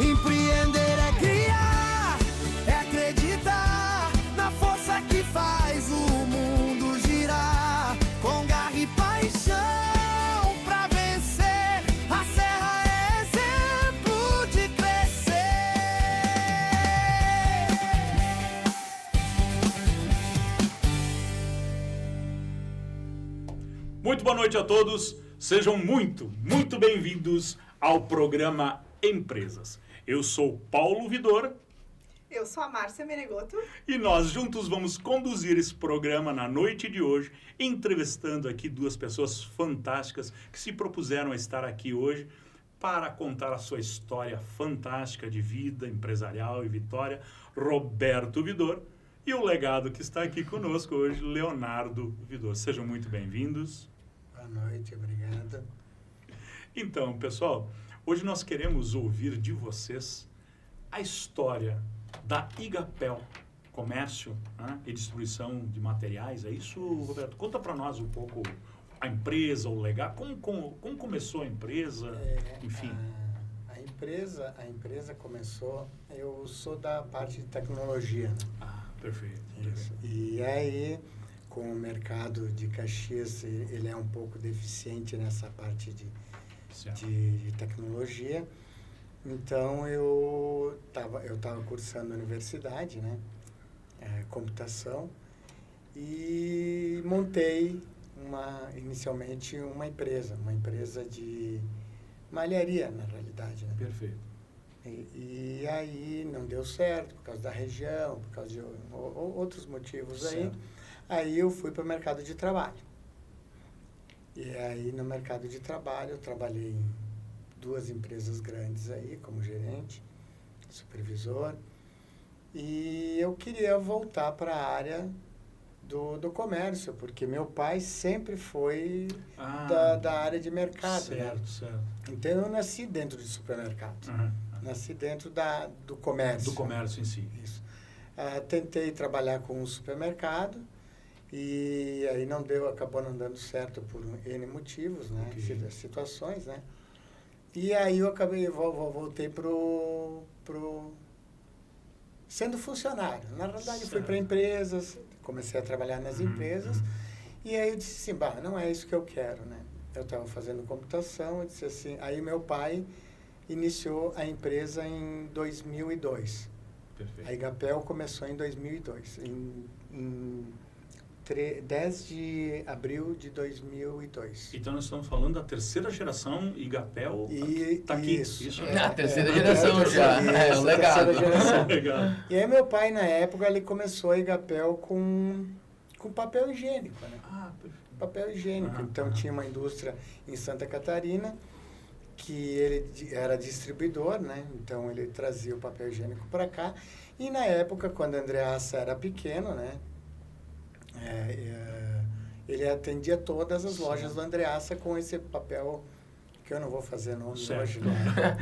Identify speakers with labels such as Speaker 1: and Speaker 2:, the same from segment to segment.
Speaker 1: Empreender é criar, é acreditar na força que faz o mundo girar. Com garra e paixão pra vencer, a Serra é exemplo de crescer.
Speaker 2: Muito boa noite a todos, sejam muito bem-vindos ao programa Empresas. Eu sou Paulo Vidor.
Speaker 3: Eu sou a Márcia Menegoto.
Speaker 2: E nós juntos vamos conduzir esse programa na noite de hoje, entrevistando aqui duas pessoas fantásticas que se propuseram a estar aqui hoje para contar a sua história fantástica de vida empresarial e vitória, Roberto Vidor, e o legado que está aqui conosco hoje, Leonardo Vidor. Sejam muito bem-vindos.
Speaker 4: Boa noite, obrigado.
Speaker 2: Então, pessoal, hoje nós queremos ouvir de vocês a história da Igapel, comércio, né, e distribuição de materiais. É isso, Roberto? Conta para nós um pouco a empresa, o legado, como começou a empresa, enfim.
Speaker 4: A empresa começou, eu sou da parte de tecnologia, né?
Speaker 2: Ah, perfeito.
Speaker 4: Isso. E aí, com o mercado de Caxias, ele é um pouco deficiente nessa parte de tecnologia. Então, eu tava cursando na universidade, né? Computação, e montei inicialmente uma empresa de malharia, na realidade, né?
Speaker 2: Perfeito.
Speaker 4: E aí não deu certo por causa da região, por causa de outros motivos aí. Aí eu fui para o mercado de trabalho. E aí no mercado de trabalho eu trabalhei em duas empresas grandes aí, como gerente, supervisor. E eu queria voltar para a área do comércio, porque meu pai sempre foi da área de mercado.
Speaker 2: Certo.
Speaker 4: Então eu nasci dentro de supermercado. Nasci dentro do comércio.
Speaker 2: Do comércio em si.
Speaker 4: Isso. Tentei trabalhar com um supermercado e aí acabou não dando certo por N motivos, né?
Speaker 2: Okay.
Speaker 4: Situações, né? E aí eu voltei pro sendo funcionário. Na realidade, eu fui para empresas, comecei a trabalhar nas empresas, e aí eu disse assim, não é isso que eu quero, né? Eu estava fazendo computação, eu disse assim, aí meu pai iniciou a empresa em 2002.
Speaker 2: Perfeito.
Speaker 4: A Igapel começou em 2002, em 10 de abril de 2002.
Speaker 2: Então nós estamos falando da terceira geração Igapel, está aqui.
Speaker 4: Isso.
Speaker 5: A terceira geração já, é o legado.
Speaker 2: Legal.
Speaker 4: E aí meu pai, na época, ele começou a Igapel com papel higiênico, né?
Speaker 2: Perfeito.
Speaker 4: Papel higiênico. Então tinha uma indústria em Santa Catarina que ele era distribuidor, né? Então ele trazia o papel higiênico para cá. E na época, quando a Andreassa era pequeno, né? Ele atendia todas as lojas do Andreassa com esse papel que eu não vou fazer nome hoje, né?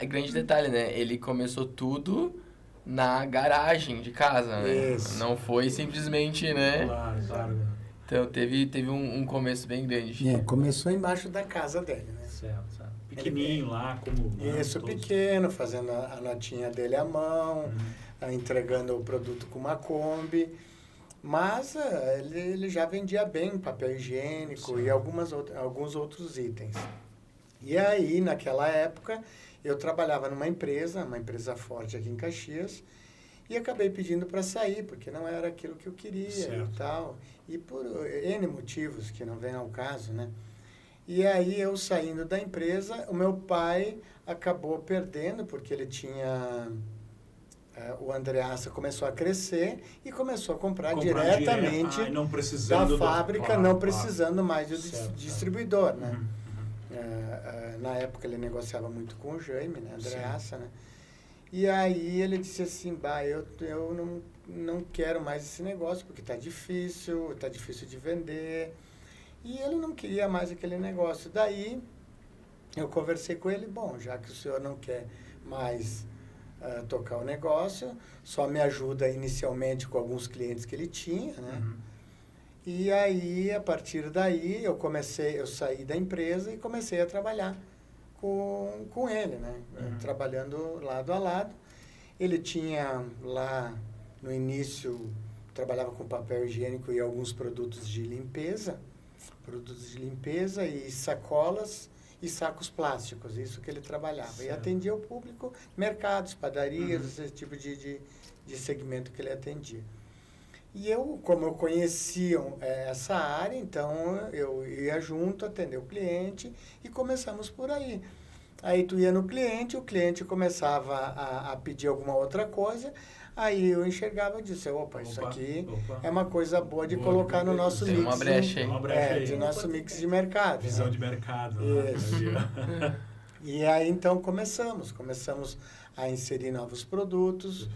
Speaker 5: Grande detalhe, né? Ele começou tudo na garagem de casa, né?
Speaker 4: Isso.
Speaker 5: Não foi simplesmente, né?
Speaker 2: Claro.
Speaker 5: Então teve um começo bem grande.
Speaker 4: Começou embaixo da casa dele, né?
Speaker 2: Certo. Pequenininho lá, como...
Speaker 4: Isso, pequeno, fazendo a notinha dele à mão, entregando o produto com uma Kombi. Mas ele já vendia bem papel higiênico e alguns outros itens. E aí, naquela época, eu trabalhava numa empresa forte aqui em Caxias, e acabei pedindo para sair, porque não era aquilo que eu queria e tal. E por N motivos, que não vem ao caso, né? E aí, eu saindo da empresa, o meu pai acabou perdendo, porque ele tinha... o Andreassa começou a crescer e começou a comprar diretamente da fábrica, não precisando mais do distribuidor, né? Na época ele negociava muito com o Jaime, né? Andreassa, né? E aí ele disse assim, eu não quero mais esse negócio porque tá difícil de vender. E ele não queria mais aquele negócio. Daí eu conversei com ele, já que o senhor não quer mais tocar o negócio, só me ajuda inicialmente com alguns clientes que ele tinha, né? E aí, a partir daí, eu saí da empresa e comecei a trabalhar com ele, né? Trabalhando lado a lado. Ele tinha lá, no início, trabalhava com papel higiênico e alguns produtos de limpeza e sacolas e sacos plásticos, isso que ele trabalhava. Certo. E atendia o público, mercados, padarias, esse tipo de segmento que ele atendia. E eu, como eu conhecia essa área, então eu ia junto atender o cliente e começamos por aí. Aí tu ia no cliente, o cliente começava a pedir alguma outra coisa, aí eu enxergava e disse, opa, isso aqui é uma coisa boa de colocar no nosso mix.
Speaker 5: Uma brecha aí.
Speaker 4: De nosso mix de mercado.
Speaker 2: Visão de mercado.
Speaker 4: Isso. E aí então começamos a inserir novos produtos,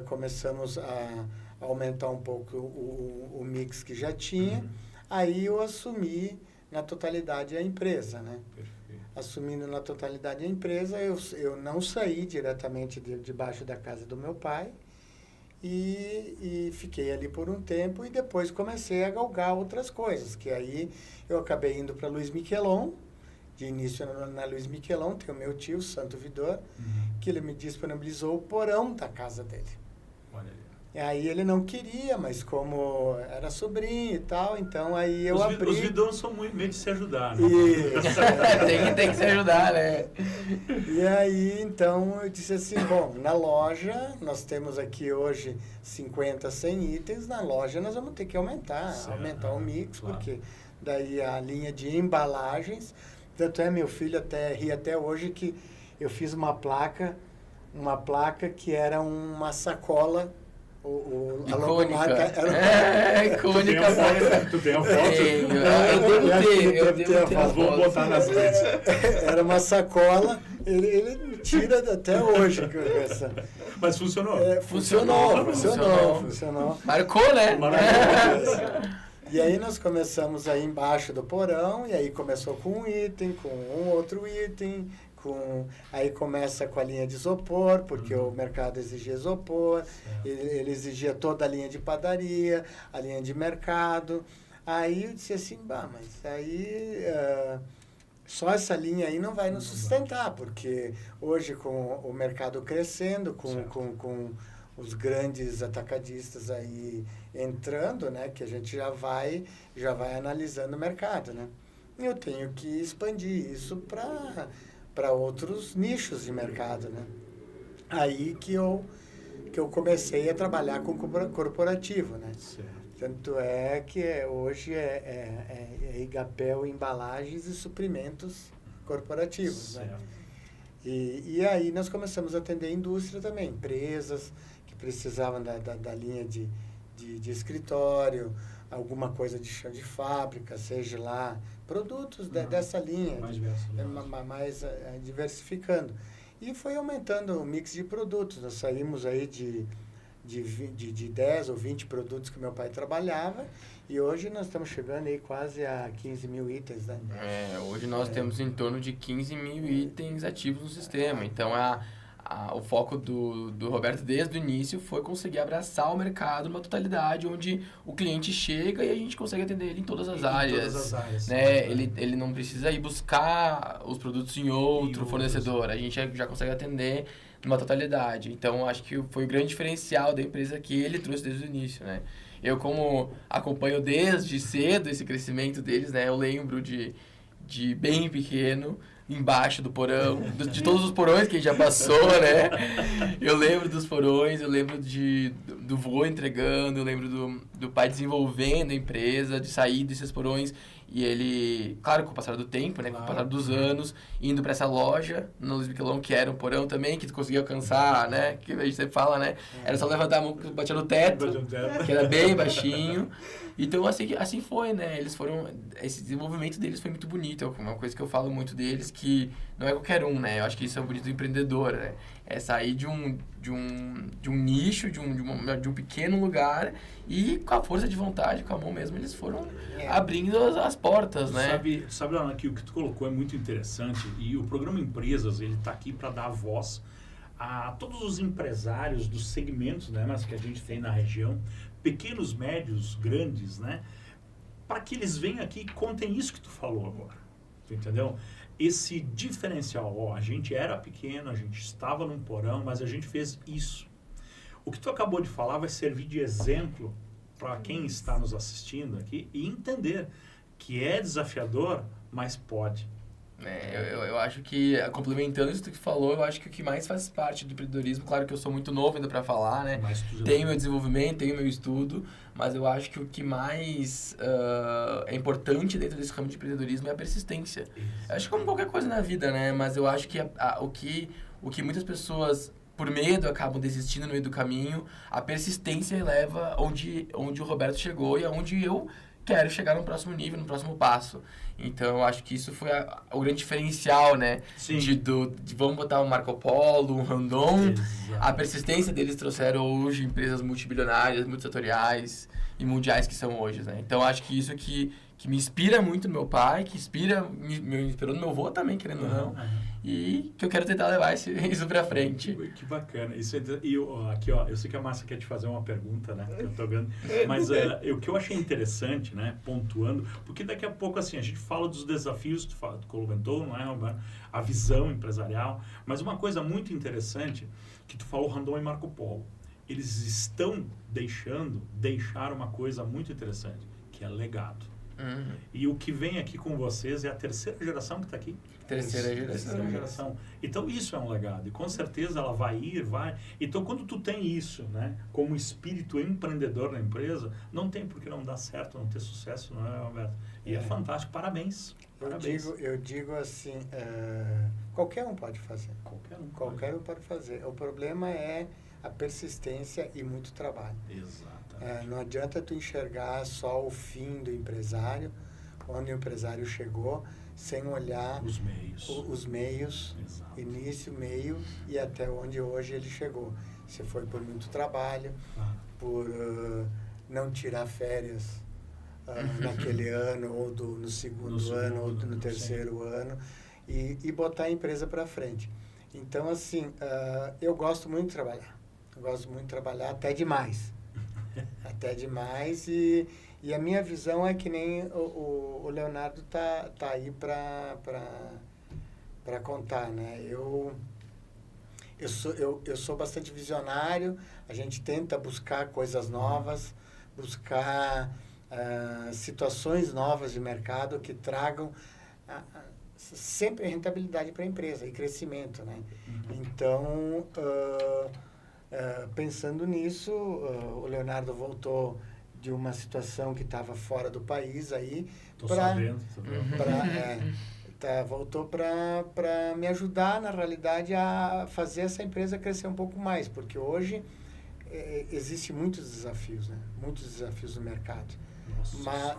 Speaker 4: começamos a aumentar um pouco o mix que já tinha, aí eu assumi na totalidade a empresa, né?
Speaker 2: Perfeito.
Speaker 4: Assumindo na totalidade a empresa, eu não saí diretamente debaixo da casa do meu pai e fiquei ali por um tempo e depois comecei a galgar outras coisas, que aí eu acabei indo para Luiz Miquelon. De início na Luiz Miquelon tem o meu tio, Santo Vidor, que ele me disponibilizou o porão da casa dele.
Speaker 2: Olha ali.
Speaker 4: E aí ele não queria, mas como era sobrinho e tal, então aí eu abri...
Speaker 2: Os vidões são muito meio de se ajudar, né?
Speaker 5: tem que se ajudar, né?
Speaker 4: E aí, então, eu disse assim, bom, na loja, nós temos aqui hoje 50, 100 itens, na loja nós vamos ter que aumentar o mix, claro. Porque daí a linha de embalagens, tanto é, meu filho até ri até hoje que eu fiz uma placa que era uma sacola. A logomarca era...
Speaker 5: icônica.
Speaker 2: Tu tem a foto?
Speaker 5: Eu devo ter a foto.
Speaker 2: Vou botar nas redes.
Speaker 4: Era uma sacola, ele tira até hoje.
Speaker 2: Mas funcionou?
Speaker 4: Funcionou.
Speaker 5: Marcou, né?
Speaker 4: E aí nós começamos aí embaixo do porão, e aí começou com um item, com um outro item, aí começa com a linha de isopor, porque o mercado exigia isopor, ele exigia toda a linha de padaria, a linha de mercado. Aí eu disse assim, mas aí só essa linha aí não vai nos sustentar, porque hoje com o mercado crescendo, com os grandes atacadistas aí entrando, né, que a gente já vai analisando o mercado, né? Eu tenho que expandir isso para outros nichos de mercado, né? Aí que eu comecei a trabalhar com corporativo, né?
Speaker 2: Certo.
Speaker 4: Tanto é que hoje é Igapel Embalagens e Suprimentos Corporativos,
Speaker 2: certo.
Speaker 4: Né? E aí nós começamos a atender a indústria também, empresas que precisavam da linha de escritório, alguma coisa de chão de fábrica, seja lá, produtos dessa linha, mais diversificando. E foi aumentando o mix de produtos. Nós saímos aí de 10 ou 20 produtos que meu pai trabalhava, e hoje nós estamos chegando aí quase a 15 mil itens, né?
Speaker 5: Hoje nós temos em torno de 15 mil itens ativos no sistema. Então, o foco do Roberto desde o início foi conseguir abraçar o mercado numa totalidade, onde o cliente chega e a gente consegue atender ele em todas as áreas. Né? Ele não precisa ir buscar os produtos em outro fornecedor, a gente já consegue atender numa totalidade. Então, acho que foi o grande diferencial da empresa que ele trouxe desde o início, né? Eu, como acompanho desde cedo esse crescimento deles, né? Eu lembro de bem pequeno, embaixo do porão, de todos os porões que a gente já passou, né? Eu lembro dos porões, eu lembro do vô entregando, eu lembro do pai desenvolvendo a empresa, de sair desses porões. E ele, claro, com o passar do tempo, né? Com o passar dos anos, indo para essa loja no Luiz Miquelon, que era um porão também, que tu conseguia alcançar, né? Que a gente sempre fala, né? Era só levantar a mão que batia no teto, que era bem baixinho. Então, assim foi, né? Eles foram... Esse desenvolvimento deles foi muito bonito. É uma coisa que eu falo muito deles, que não é qualquer um, né? Eu acho que isso é o bonito do empreendedor, né? É sair de um nicho, de um pequeno lugar, e com a força de vontade, com a mão mesmo, eles foram abrindo as portas, né?
Speaker 2: Sabe, Ana, que o que tu colocou é muito interessante, e o programa Empresas, ele está aqui para dar voz a todos os empresários dos segmentos, né, que a gente tem na região, pequenos, médios, grandes, né, para que eles venham aqui e contem isso que tu falou agora, tu entendeu? esse diferencial. Ó, a gente era pequeno, a gente estava num porão, mas a gente fez isso. O que tu acabou de falar vai servir de exemplo para quem está nos assistindo aqui e entender que é desafiador, mas pode.
Speaker 5: Eu acho que, complementando isso que tu falou, eu acho que o que mais faz parte do empreendedorismo, claro que eu sou muito novo ainda para falar, né? Tenho meu desenvolvimento, tenho meu estudo, mas eu acho que o que mais é importante dentro desse ramo de empreendedorismo é a persistência. Eu acho que como qualquer coisa na vida, né? Mas eu acho que o que muitas pessoas, por medo, acabam desistindo no meio do caminho, a persistência leva onde o Roberto chegou e aonde eu quero chegar no próximo nível, no próximo passo. Então, eu acho que isso foi o grande diferencial, né?
Speaker 2: Sim.
Speaker 5: De vamos botar um Marco Polo, um Randon.
Speaker 2: Exato.
Speaker 5: A persistência deles trouxeram hoje empresas multibilionárias, multissetoriais e mundiais que são hoje, né? Então, acho que isso que me inspira muito no meu pai, que me inspirou no meu avô também, querendo ou não. E que eu quero tentar levar isso pra frente.
Speaker 2: Que bacana. Aqui, ó, eu sei que a Márcia quer te fazer uma pergunta, né? Que eu tô vendo. Mas o que eu achei interessante, né? Pontuando, porque daqui a pouco, assim, a gente fala dos desafios, tu comentou, não é, Roberto? A visão empresarial. Mas uma coisa muito interessante, que tu falou Randon e Marco Polo. Eles estão deixar uma coisa muito interessante, que é legado.
Speaker 5: Uhum.
Speaker 2: E o que vem aqui com vocês é a terceira geração que está aqui.
Speaker 5: Terceira
Speaker 2: geração. Então, isso é um legado. E, com certeza, ela vai. Então, quando tu tem isso, né, como espírito empreendedor na empresa, não tem por que não dar certo, não ter sucesso, não é, Roberto? E é fantástico. Parabéns.
Speaker 4: Eu digo assim, qualquer um pode fazer. Qualquer um pode fazer. O problema é a persistência e muito trabalho.
Speaker 2: Exatamente.
Speaker 4: Não adianta tu enxergar só o fim do empresário, onde o empresário chegou, sem olhar os meios, início, meio e até onde hoje ele chegou. Se foi por muito trabalho, por não tirar férias naquele ano, ou no segundo ano, ou no terceiro ano, e botar a empresa para frente. Então, assim, eu gosto muito de trabalhar. Eu gosto muito de trabalhar até demais. Até demais. E a minha visão é que nem o Leonardo tá aí para contar, né? Eu sou bastante visionário. A gente tenta buscar coisas novas, buscar situações novas de mercado que tragam sempre rentabilidade para a empresa e crescimento, né? Então, pensando nisso, o Leonardo voltou de uma situação que estava fora do país aí. Voltou para me ajudar, na realidade, a fazer essa empresa crescer um pouco mais, porque hoje existem muitos desafios, né? Muitos desafios no mercado. Mas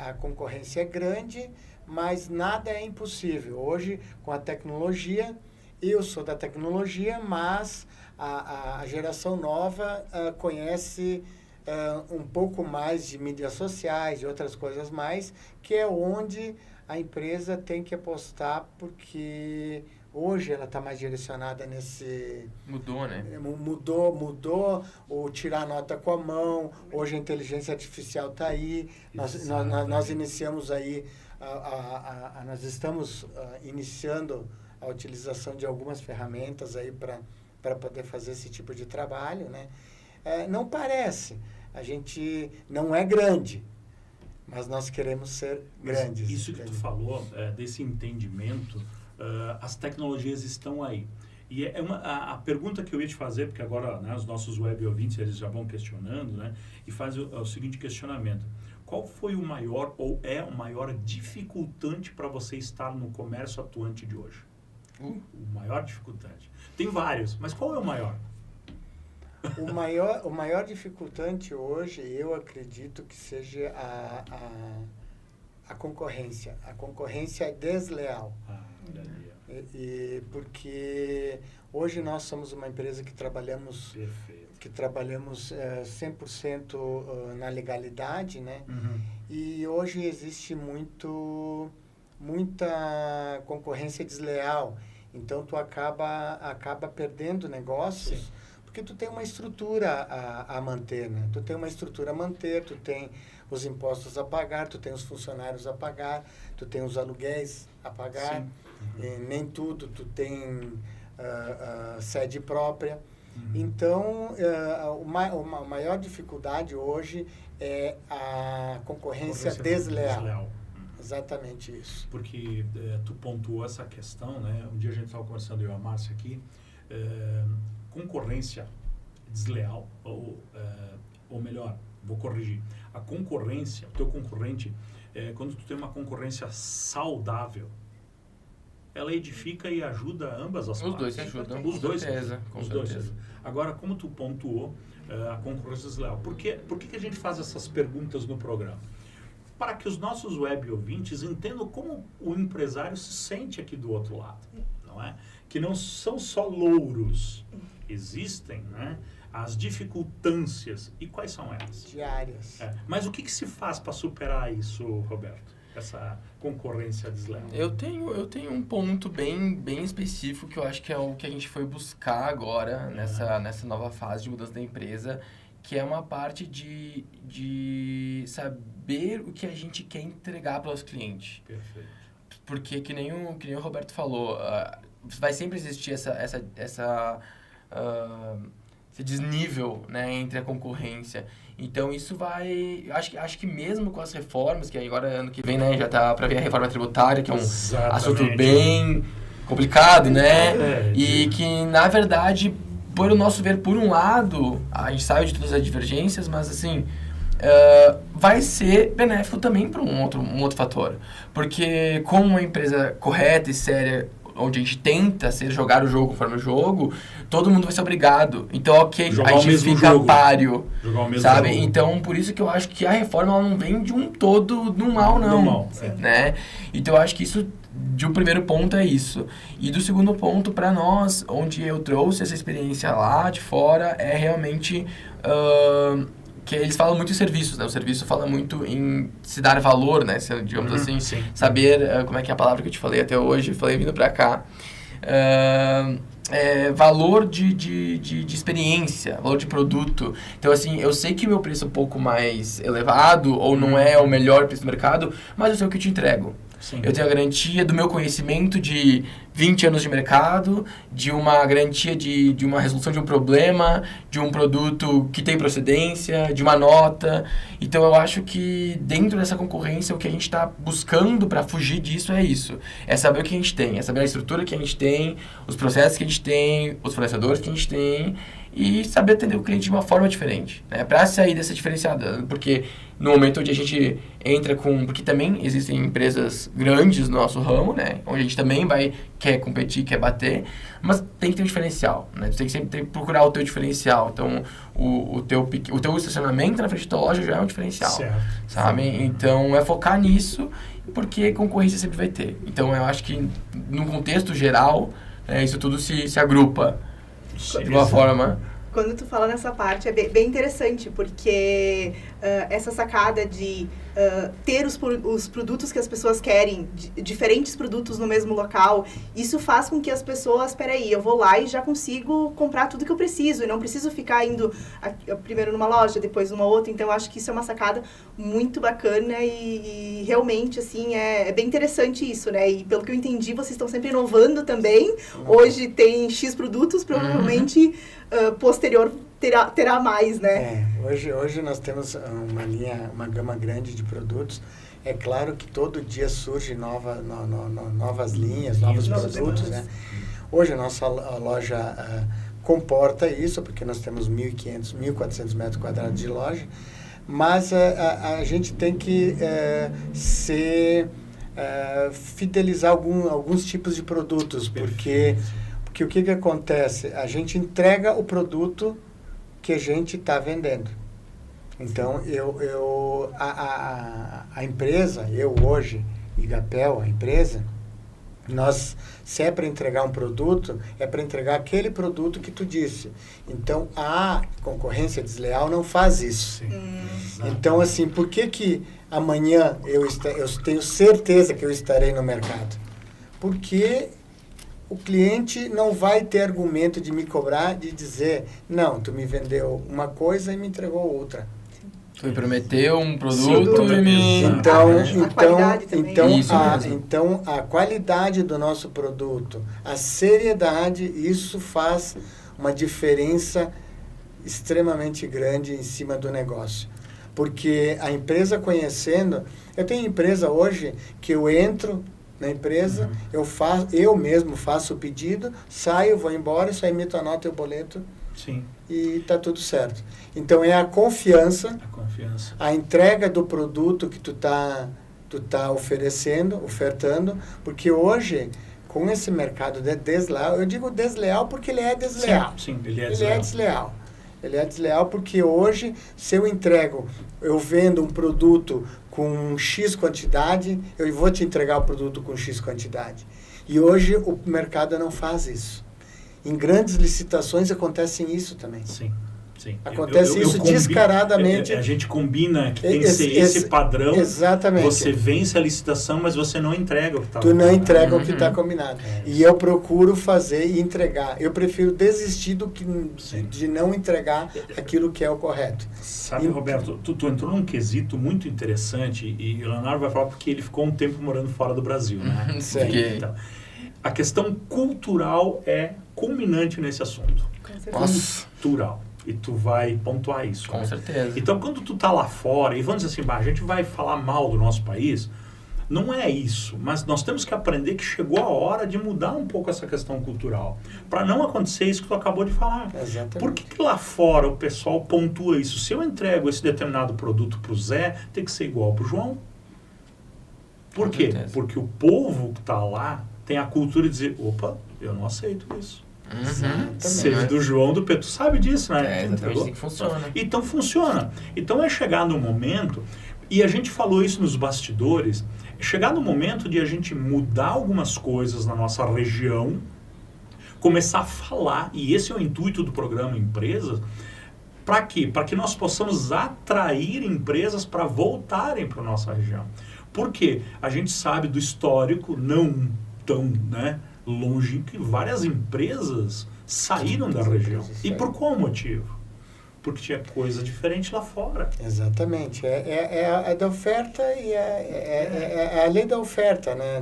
Speaker 4: a concorrência é grande, mas nada é impossível. Hoje, com a tecnologia, eu sou da tecnologia, mas a geração nova conhece um pouco mais de mídias sociais e outras coisas mais, que é onde a empresa tem que apostar, porque hoje ela está mais direcionada nesse...
Speaker 5: Mudou, né?
Speaker 4: Mudou, ou tirar nota com a mão. Hoje a inteligência artificial está aí. Nós iniciamos aí, nós estamos iniciando a utilização de algumas ferramentas aí para poder fazer esse tipo de trabalho, né? Não parece, a gente não é grande, mas nós queremos ser grandes.
Speaker 2: Isso que tu falou, desse entendimento, as tecnologias estão aí. E a pergunta que eu ia te fazer, porque agora, né, os nossos web ouvintes eles já vão questionando, né, e faz o seguinte questionamento: qual foi o maior ou é o maior dificultante para você estar no comércio atuante de hoje? O maior dificultante. Tem vários, mas qual é o maior?
Speaker 4: O maior dificultante hoje, eu acredito que seja a concorrência. A concorrência é desleal. Porque hoje nós somos uma empresa que trabalhamos 100% na legalidade, né?
Speaker 2: Uhum.
Speaker 4: E hoje existe muita concorrência desleal. Então, tu acaba perdendo negócios. Sim. Porque tu tem uma estrutura a manter, né? Tu tem uma estrutura a manter, tu tem os impostos a pagar, tu tem os funcionários a pagar, tu tem os aluguéis a pagar. Nem tudo tu tem sede própria. Então, a maior dificuldade hoje é a concorrência desleal. Exatamente isso.
Speaker 2: Porque tu pontuou essa questão, né? Um dia a gente estava conversando, eu e a Márcia aqui, concorrência desleal, ou melhor, vou corrigir, a concorrência, o teu concorrente, quando tu tem uma concorrência saudável, ela edifica e ajuda ambas as partes.
Speaker 5: Os dois se ajudam.
Speaker 2: Os dois se
Speaker 5: certeza,
Speaker 2: ajudam.
Speaker 5: com
Speaker 2: Os dois se
Speaker 5: certeza.
Speaker 2: ajudam. Agora, como tu pontuou a concorrência desleal, por que a gente faz essas perguntas no programa? Para que os nossos web ouvintes entendam como o empresário se sente aqui do outro lado, não é? Que não são só louros, existem, né, as dificultâncias. E quais são elas?
Speaker 4: Diárias.
Speaker 2: Mas o que se faz para superar isso, Roberto? Essa concorrência desleal?
Speaker 5: Eu tenho um ponto bem específico que eu acho que é o que a gente foi buscar agora nessa nova fase de mudança da empresa, que é uma parte de saber o que a gente quer entregar para os clientes.
Speaker 2: Perfeito.
Speaker 5: Porque, que nem o Roberto falou, vai sempre existir esse desnível, né, entre a concorrência. Então, isso vai... Acho que mesmo com as reformas, que agora ano que vem, né, já tá para vir a reforma tributária, que é um assunto bem complicado, né? E que, na verdade, por o nosso ver, por um lado, a gente sabe de todas as divergências, mas, assim, vai ser benéfico também para um outro fator. Porque, como uma empresa correta e séria, onde a gente tenta jogar o jogo conforme o jogo, todo mundo vai ser obrigado. Então, ok,
Speaker 2: jogar
Speaker 5: a gente fica páreo, sabe?
Speaker 2: Jogo.
Speaker 5: Então, por isso que eu acho que a reforma ela não vem de um todo do mal, não.
Speaker 2: Do mal,
Speaker 5: né? Então, eu acho que isso, de um primeiro ponto, é isso. E do segundo ponto, para nós, onde eu trouxe essa experiência lá de fora, é realmente... que eles falam muito em serviços, né? O serviço fala muito em se dar valor, né? Digamos assim,
Speaker 2: sim.
Speaker 5: Saber, como é que é a palavra que eu te falei até hoje, falei vindo pra cá. Valor de experiência, valor de produto. Então, assim, eu sei que o meu preço é um pouco mais elevado, ou não é o melhor preço do mercado, mas eu sei o que eu te entrego.
Speaker 2: Sim.
Speaker 5: Eu tenho a garantia do meu conhecimento de 20 anos de mercado, de uma garantia de uma resolução de um problema, de um produto que tem procedência, de uma nota. Então, eu acho que dentro dessa concorrência, o que a gente está buscando para fugir disso é isso. É saber o que a gente tem, é saber a estrutura que a gente tem, os processos que a gente tem, os fornecedores que a gente tem e saber atender o cliente de uma forma diferente, né? Para sair dessa diferenciada, porque no momento onde a gente entra porque também existem empresas grandes no nosso ramo, né? Onde a gente também quer competir, quer bater, mas tem que ter um diferencial, né? Tu tem que sempre procurar o teu diferencial. Então, o teu estacionamento na frente da tua loja já é um diferencial,
Speaker 2: certo,
Speaker 5: sabe? Então, é focar nisso, porque concorrência sempre vai ter. Então, eu acho que, num contexto geral, isso tudo se agrupa de uma forma...
Speaker 3: Quando tu fala nessa parte, é bem interessante, porque essa sacada de ter os produtos que as pessoas querem, diferentes produtos no mesmo local, isso faz com que as pessoas, peraí, eu vou lá e já consigo comprar tudo que eu preciso, e não preciso ficar indo primeiro numa loja, depois numa outra. Então, eu acho que isso é uma sacada muito bacana e realmente, assim, é bem interessante isso, né? E pelo que eu entendi, vocês estão sempre inovando também. Hoje tem X produtos, provavelmente... posterior terá mais, né?
Speaker 4: Hoje nós temos uma gama grande de produtos. É claro que todo dia surge novas linhas, novos produtos, né? Hoje a nossa loja comporta isso, porque nós temos 1.500, 1.400 metros quadrados de loja, mas a gente tem que fidelizar alguns tipos de produtos, porque o que acontece? A gente entrega o produto que a gente está vendendo. Então, a empresa, eu hoje, Igapel, a empresa, se é para entregar um produto, é para entregar aquele produto que tu disse. Então, a concorrência desleal não faz isso. Então, assim, por que amanhã eu tenho certeza que eu estarei no mercado? Porque o cliente não vai ter argumento de me cobrar, de dizer, não, tu me vendeu uma coisa e me entregou outra.
Speaker 5: Tu me prometeu um produto e me...
Speaker 4: Então, a qualidade do nosso produto, a seriedade, isso faz uma diferença extremamente grande em cima do negócio. Porque a empresa conhecendo... Eu tenho empresa hoje que eu entro na empresa, eu mesmo faço o pedido, saio, vou embora, só emito a nota e o boleto.
Speaker 2: Sim.
Speaker 4: E está tudo certo. Então, é a confiança, a entrega do produto que tu tá ofertando, porque hoje, com esse mercado desleal, eu digo desleal porque ele é desleal.
Speaker 2: Sim, ele é
Speaker 4: desleal. Ele é desleal porque hoje, se eu vendo um produto com X quantidade, eu vou te entregar o produto com X quantidade. E hoje o mercado não faz isso. Em grandes licitações acontece isso também.
Speaker 2: Sim, sim.
Speaker 4: Acontece isso descaradamente.
Speaker 2: A gente combina que tem que ser esse padrão.
Speaker 4: Exatamente.
Speaker 2: Você vence a licitação, mas você não entrega o que está
Speaker 4: combinado. Tu não entrega o que está combinado. E eu procuro fazer e entregar. Eu prefiro desistir de não entregar aquilo que é o correto.
Speaker 2: Sabe, Roberto, tu entrou num quesito muito interessante e o Leonardo vai falar porque ele ficou um tempo morando fora do Brasil, né? Então, a questão cultural é culminante nesse assunto. Cultural. E tu vai pontuar isso.
Speaker 5: Com certeza.
Speaker 2: Então, quando tu tá lá fora, e vamos dizer assim, a gente vai falar mal do nosso país, não é isso. Mas nós temos que aprender que chegou a hora de mudar um pouco essa questão cultural. Para não acontecer isso que tu acabou de falar.
Speaker 4: Exatamente.
Speaker 2: Por que lá fora o pessoal pontua isso? Se eu entrego esse determinado produto pro Zé, tem que ser igual pro João. Por quê? Porque o povo que tá lá tem a cultura de dizer, opa, eu não aceito isso. Seja do João, do Pedro, sabe disso, né?
Speaker 5: Exatamente assim que funciona.
Speaker 2: Então funciona. Então é chegar no momento, e a gente falou isso nos bastidores, é chegar no momento de a gente mudar algumas coisas na nossa região, começar a falar, e esse é o intuito do programa Empresas, para quê? Para que nós possamos atrair empresas para voltarem para a nossa região. Por quê? A gente sabe do histórico, não tão, longe, que várias empresas saíram da região. E por qual motivo? Porque tinha coisa diferente lá fora.
Speaker 4: Exatamente. É a da oferta e é a lei da oferta, né?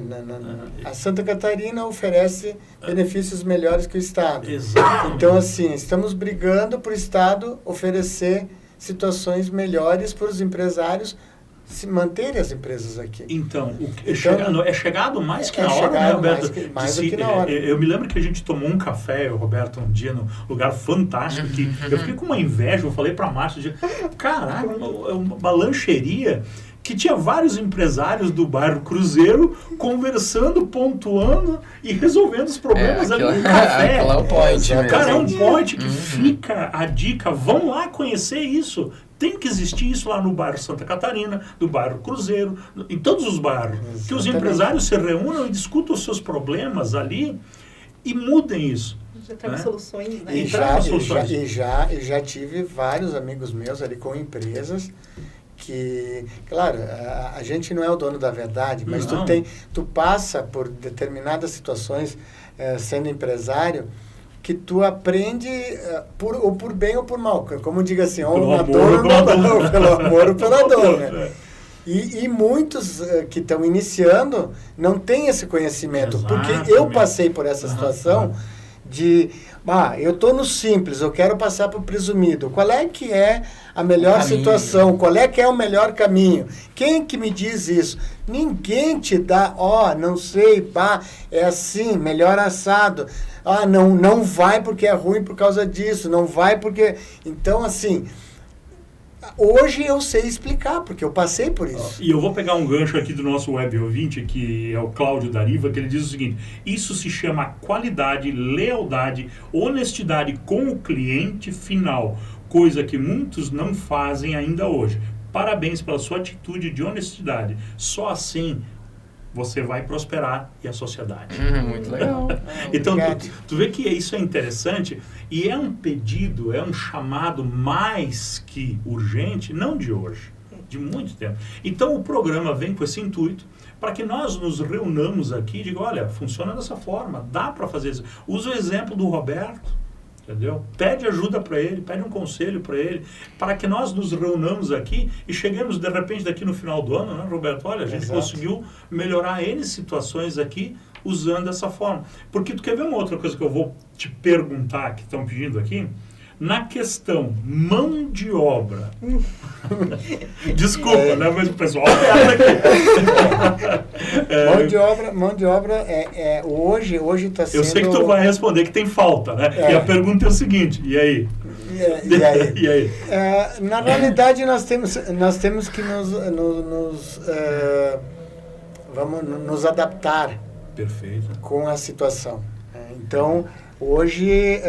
Speaker 4: A Santa Catarina oferece benefícios melhores que o Estado.
Speaker 2: Exatamente.
Speaker 4: Então, assim, estamos brigando para o Estado oferecer situações melhores para os empresários se manterem as empresas aqui.
Speaker 2: Então, é chegado mais que na hora, né, Roberto?
Speaker 4: Mais do que na hora.
Speaker 2: Eu me lembro que a gente tomou um café, o Roberto, um dia, num lugar fantástico, que eu fiquei com uma inveja, eu falei pra Márcia, caraca, uma lancheria que tinha vários empresários do bairro Cruzeiro conversando, pontuando e resolvendo os problemas ali no café.
Speaker 5: É o point mesmo.
Speaker 2: Cara, é um point que fica a dica, vão lá conhecer isso. Tem que existir isso lá no bairro Santa Catarina, no bairro Cruzeiro, em todos os bairros. Exatamente. Que os empresários se reúnam e discutam os seus problemas ali e mudem isso.
Speaker 3: Já traga soluções, né?
Speaker 4: E já tive vários amigos meus ali com empresas que, claro, a gente não é o dono da verdade, mas tu passa por determinadas situações sendo empresário, que tu aprende ou por bem ou por mal. Como diga assim, pelo amor ou pela dor, né? E muitos que estão iniciando não têm esse conhecimento. Exatamente. Porque eu passei por essa situação de... eu estou no simples, eu quero passar para o presumido. Qual é que é a melhor situação? Qual é que é o melhor caminho? Quem que me diz isso? Ninguém te dá, não sei, é assim, melhor assado. Não vai porque é ruim por causa disso, não vai porque... Então, assim, hoje eu sei explicar, porque eu passei por isso.
Speaker 2: E eu vou pegar um gancho aqui do nosso web ouvinte, que é o Cláudio Dariva, que ele diz o seguinte: isso se chama qualidade, lealdade, honestidade com o cliente final, coisa que muitos não fazem ainda hoje. Parabéns pela sua atitude de honestidade. Só assim você vai prosperar e a sociedade.
Speaker 5: Muito legal.
Speaker 2: Então, tu vê que isso é interessante e é um pedido, é um chamado mais que urgente, não de hoje. De muito tempo. Então o programa vem com esse intuito para que nós nos reunamos aqui e diga, olha, funciona dessa forma, dá para fazer isso. Usa o exemplo do Roberto, entendeu? Pede ajuda para ele, pede um conselho para ele, para que nós nos reunamos aqui e cheguemos de repente daqui no final do ano, né, Roberto? Olha, a gente conseguiu melhorar N situações aqui usando dessa forma. Porque tu quer ver uma outra coisa que eu vou te perguntar, que estão pedindo aqui? Na questão mão de obra. Desculpa, né? Mas o pessoal
Speaker 4: Mão de obra hoje está sendo...
Speaker 2: Eu sei que tu vai responder que tem falta, né? E a pergunta é o seguinte, e aí?
Speaker 4: E aí?
Speaker 2: E aí?
Speaker 4: Na realidade, nós temos que vamos nos adaptar.
Speaker 2: Perfeito.
Speaker 4: Com a situação. Então, hoje...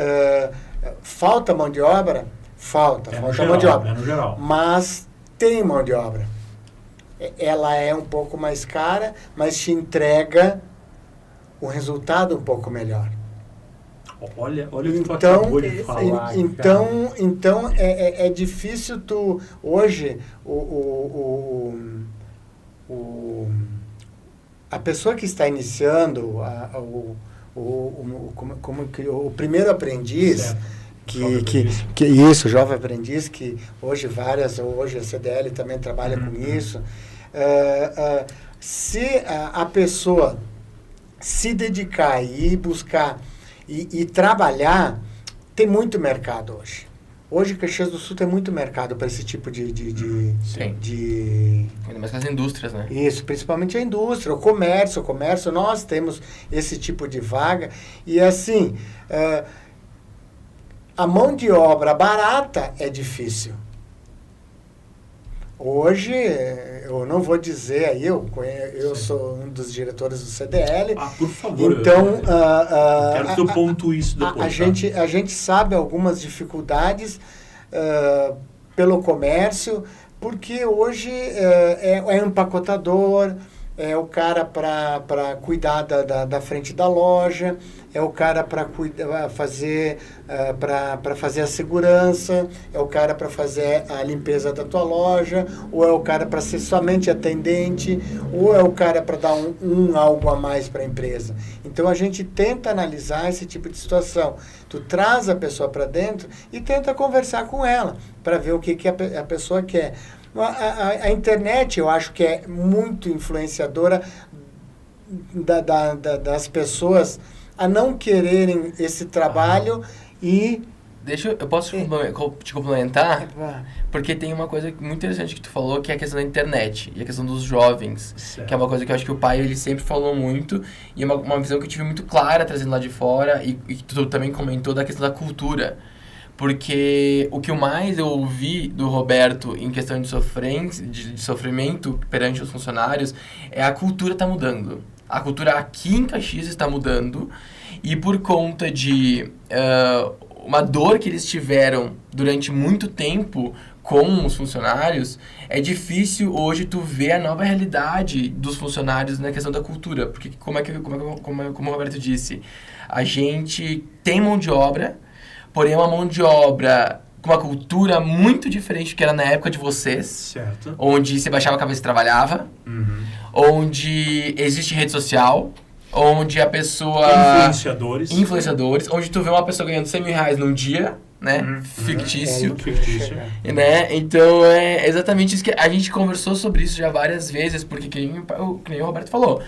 Speaker 4: falta mão de obra? Falta mão de obra.
Speaker 2: É no geral.
Speaker 4: Mas tem mão de obra. Ela é um pouco mais cara, mas te entrega um resultado um pouco melhor.
Speaker 2: Olha o que tu acabou de falar.
Speaker 4: Então é difícil tu... Hoje, a pessoa que está iniciando o primeiro aprendiz, jovem aprendiz, que hoje a CDL também trabalha com isso. Se a pessoa se dedicar e buscar e trabalhar, tem muito mercado hoje. Hoje, Caxias do Sul tem muito mercado para esse tipo de...
Speaker 5: Ainda mais com as indústrias, né?
Speaker 4: Isso, principalmente a indústria, o comércio, nós temos esse tipo de vaga. E assim, a mão de obra barata é difícil. Hoje, eu não vou dizer aí, eu sou um dos diretores do CDL.
Speaker 2: Por favor.
Speaker 4: Então,
Speaker 2: quero que tu pontue isso depois.
Speaker 4: A gente sabe algumas dificuldades pelo comércio, porque hoje é empacotador, é o cara para cuidar da frente da loja, é o cara para fazer a segurança, é o cara para fazer a limpeza da tua loja, ou é o cara para ser somente atendente, ou é o cara para dar algo a mais para a empresa. Então a gente tenta analisar esse tipo de situação. Tu traz a pessoa para dentro e tenta conversar com ela para ver o que a pessoa quer. A internet, eu acho que é muito influenciadora das pessoas a não quererem esse trabalho e...
Speaker 5: Eu posso te complementar? Porque tem uma coisa muito interessante que tu falou, que é a questão da internet e a questão dos jovens, certo. Que é uma coisa que eu acho que o pai ele sempre falou muito e é uma visão que eu tive muito clara trazendo lá de fora e tu também comentou da questão da cultura. Porque o que mais eu ouvi do Roberto em questão de sofrimento perante os funcionários é a cultura está mudando. A cultura aqui em Caxias está mudando e por conta de uma dor que eles tiveram durante muito tempo com os funcionários, é difícil hoje tu ver a nova realidade dos funcionários na questão da cultura. Porque, como o Roberto disse, a gente tem mão de obra, porém é uma mão de obra com uma cultura muito diferente do que era na época de vocês.
Speaker 2: Certo.
Speaker 5: Onde você baixava a cabeça e trabalhava. Uhum. Onde existe rede social. Onde a pessoa... Influenciadores. Onde tu vê uma pessoa ganhando 100 mil reais num dia, né? Uhum. Fictício. Né? Então, é exatamente isso que a gente conversou sobre isso já várias vezes. Porque, que nem o Roberto falou,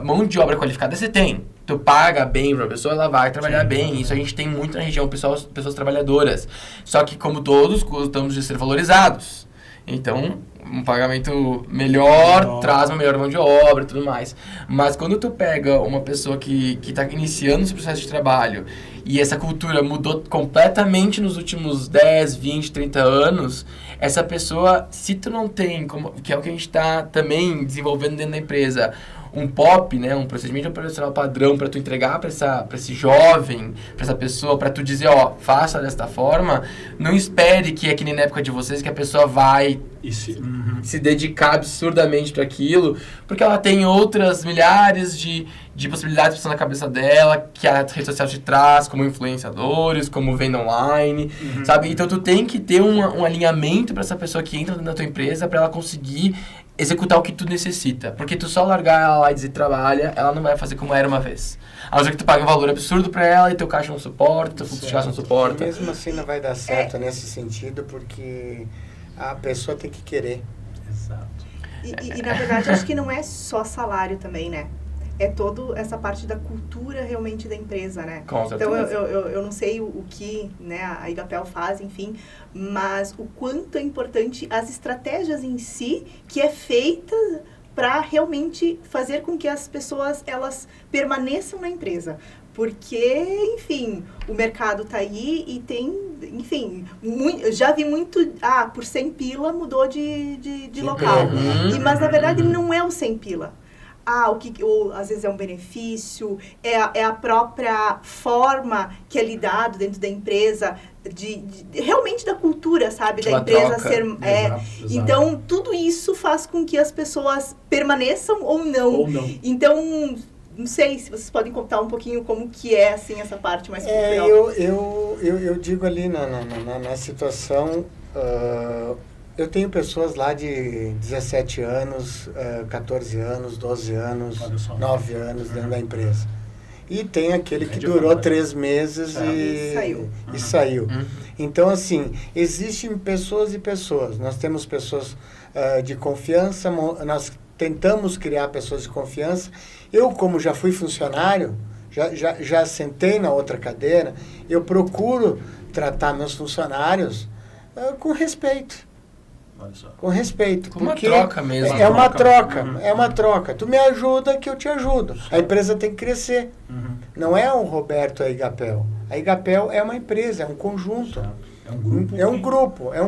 Speaker 5: mão de obra qualificada você tem. Tu paga bem pra pessoa, ela vai trabalhar bem. Isso a gente tem muito na região, pessoas trabalhadoras. Só que, como todos, gostamos de ser valorizados. Então, um pagamento melhor traz uma melhor mão de obra e tudo mais. Mas quando tu pega uma pessoa que tá iniciando esse processo de trabalho e essa cultura mudou completamente nos últimos 10, 20, 30 anos, essa pessoa, se tu não tem, que é o que a gente tá também desenvolvendo dentro da empresa, um POP, né, um procedimento operacional padrão para tu entregar para esse jovem, para essa pessoa, para tu dizer, ó, faça desta forma, não espere que é que nem na época de vocês que a pessoa vai se dedicar absurdamente para aquilo, porque ela tem outras milhares de possibilidades passando na cabeça dela, que a rede social te traz, como influenciadores, como venda online, sabe? Então, tu tem que ter um alinhamento para essa pessoa que entra na tua empresa, para ela conseguir executar o que tu necessita. Porque tu só largar ela lá e dizer trabalha, ela não vai fazer como era uma vez. A não ser que tu pague um valor absurdo para ela e teu caixa não suporta, teu fluxo de caixa não suporta.
Speaker 4: E mesmo assim não vai dar certo nesse sentido, porque a pessoa tem que querer.
Speaker 2: Exato.
Speaker 3: E na verdade, acho que não é só salário também, né? É toda essa parte da cultura realmente da empresa, né?
Speaker 5: Com certeza.
Speaker 3: Então, eu não sei o que, né, a Igapel faz, enfim, mas o quanto é importante as estratégias em si que é feita para realmente fazer com que as pessoas, elas permaneçam na empresa. Porque, enfim, o mercado tá aí e tem, enfim, já vi muito, por 100 pila mudou de local. Mas, na verdade, não é o 100 pila. Ou às vezes é um benefício, é a própria forma que é lidado dentro da empresa, realmente da cultura, sabe? Da empresa
Speaker 5: troca.
Speaker 3: ser...
Speaker 2: Exato.
Speaker 3: Então, tudo isso faz com que as pessoas permaneçam ou não. Então... Não sei se vocês podem contar um pouquinho como que é, assim, essa parte mais cultural.
Speaker 4: Eu digo ali na situação, eu tenho pessoas lá de 17 anos, 14 anos, 12 anos, 9 anos dentro da empresa. E tem aquele que durou 3 meses e saiu. Então, assim, existem pessoas e pessoas. Nós temos pessoas de confiança, nós tentamos criar pessoas de confiança. Eu, como já fui funcionário, já sentei na outra cadeira, eu procuro tratar meus funcionários com respeito. Com respeito.
Speaker 5: Com uma troca mesmo.
Speaker 4: É uma troca. Tu me ajuda que eu te ajudo. A empresa tem que crescer. Não é o Roberto a Igapel. A Igapel é uma empresa, é um conjunto. É um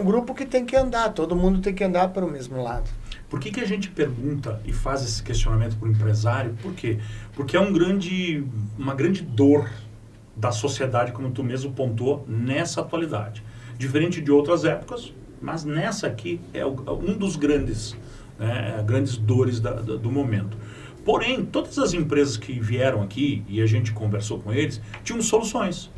Speaker 4: grupo que tem que andar. Todo mundo tem que andar para o mesmo lado.
Speaker 2: Por que a gente pergunta e faz esse questionamento para o empresário? Por quê? Porque é uma grande dor da sociedade, como tu mesmo pontuou, nessa atualidade. Diferente de outras épocas, mas nessa aqui é um dos grandes dores do momento. Porém, todas as empresas que vieram aqui, e a gente conversou com eles, tinham soluções.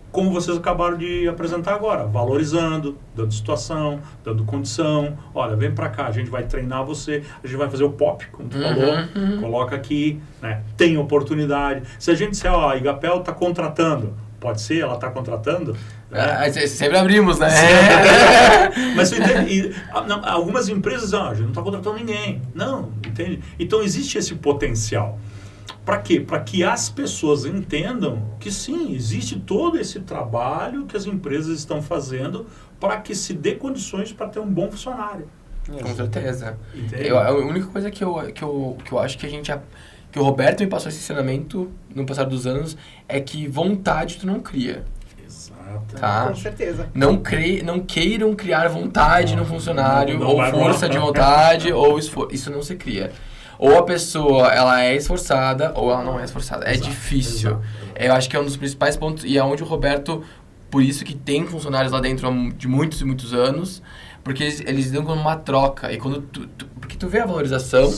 Speaker 2: Como vocês acabaram de apresentar agora, valorizando, dando situação, dando condição. Olha, vem pra cá, a gente vai treinar você, a gente vai fazer o POP, como tu falou, coloca aqui, né? Tem oportunidade. Se a gente disser, a Igapel está contratando, pode ser, ela está contratando? Né?
Speaker 5: Sempre abrimos, né?
Speaker 2: Mas você entende? Algumas empresas, a gente não está contratando ninguém. Não, entende? Então existe esse potencial. Para quê? Para que as pessoas entendam que sim, existe todo esse trabalho que as empresas estão fazendo para que se dê condições para ter um bom funcionário.
Speaker 5: Com certeza. A única coisa que eu acho que o Roberto me passou esse ensinamento no passar dos anos é que vontade tu não cria.
Speaker 2: Exato.
Speaker 5: Tá?
Speaker 3: Com certeza.
Speaker 5: Não queiram criar vontade no funcionário, ou força de vontade, ou esforço. Isso não se cria. Ou a pessoa, ela é esforçada, ou ela não é esforçada. É difícil.
Speaker 2: Exato.
Speaker 5: Eu acho que é um dos principais pontos, e é onde o Roberto, por isso que tem funcionários lá dentro de muitos e muitos anos, porque eles dão como uma troca. E quando porque tu vê a valorização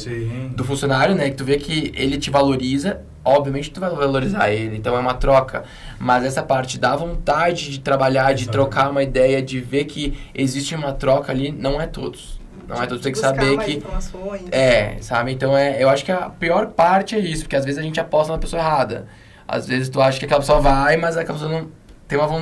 Speaker 5: do funcionário, né? Que tu vê que ele te valoriza, obviamente tu vai valorizar ele. Então é uma troca. Mas essa parte da vontade de trabalhar, de trocar uma ideia, de ver que existe uma troca ali, não é todos. Não é todos, tem que saber que... sabe? Então eu acho que a pior parte é isso, porque às vezes a gente aposta na pessoa errada. Às vezes tu acha que aquela pessoa vai, mas aquela pessoa